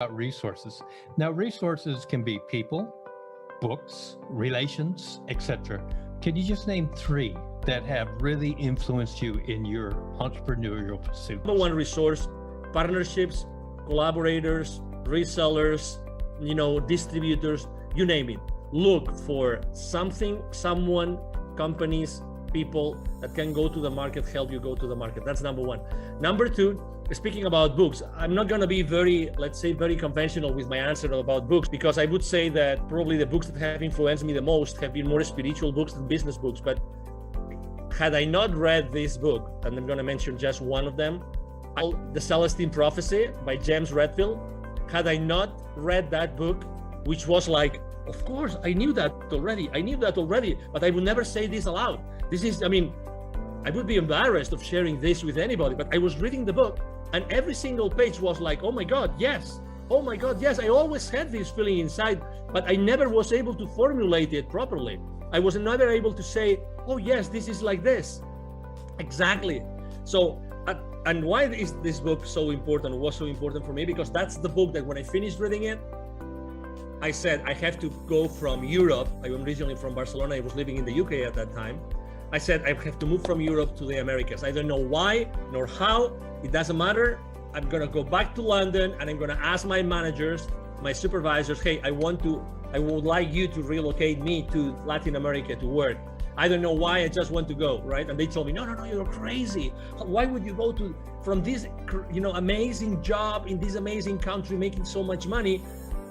about resources. Now, resources can be people, books, relations, etc. Can you just name 3 that have really influenced you in your entrepreneurial pursuit? Number 1 resource: partnerships, collaborators, resellers, distributors, you name it. Look for something, someone, companies, people that can go to the market, help you go to the market. That's number 1. Number 2, speaking about books, I'm not going to be very conventional with my answer about books, because I would say that probably the books that have influenced me the most have been more spiritual books than business books. But had I not read this book, and I'm going to mention just one of them, The Celestine Prophecy by James Redfield, had I not read that book, which was like, of course, I knew that already, but I would never say this aloud. I would be embarrassed of sharing this with anybody, but I was reading the book and every single page was like, oh my God, yes. Oh my God, yes. I always had this feeling inside, but I never was able to formulate it properly. I was never able to say, oh yes, this is like this. Exactly. So, and why is this book so important, was so important for me? Because that's the book that when I finished reading it, I said, I have to go from Europe. I am originally from Barcelona. I was living in the UK at that time. I said, I have to move from Europe to the Americas. I don't know why nor how. It doesn't matter. I'm going to go back to London and I'm going to ask my managers, my supervisors, hey, I would like you to relocate me to Latin America to work. I don't know why, I just want to go, right? And they told me, no, you're crazy. Why would you go from this, amazing job in this amazing country, making so much money,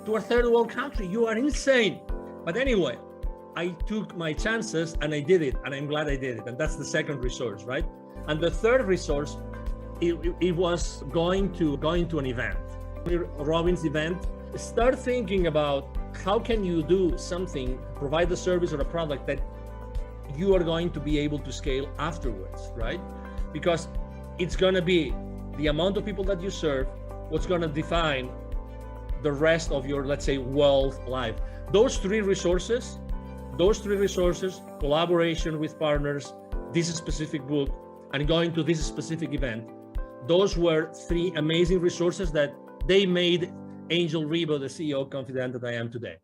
to a third world country? You are insane. But anyway, I took my chances and I did it, and I'm glad I did it. And that's the second resource, right? And the third resource, it was going to an event, Robbins event. Start thinking about how can you do something, provide a service or a product that you are going to be able to scale afterwards, right? Because it's going to be the amount of people that you serve, what's going to define the rest of your, let's say, wealth life. Those three resources, collaboration with partners, this specific book, and going to this specific event, those were 3 amazing resources that they made Angel Ribo, the CEO of Confidant, that I am today.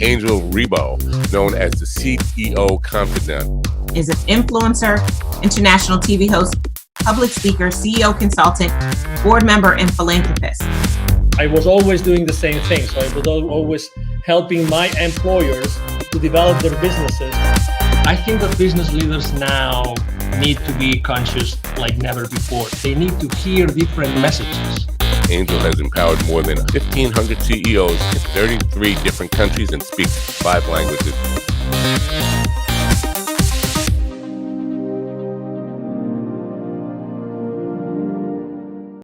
Angel Ribo, known as the CEO Confidant, is an influencer, international TV host, public speaker, CEO consultant, board member, and philanthropist. I was always doing the same thing. So I was always helping my employers to develop their businesses. I think that business leaders now need to be conscious like never before. They need to hear different messages. Angel has empowered more than 1,500 CEOs in 33 different countries and speaks 5 languages.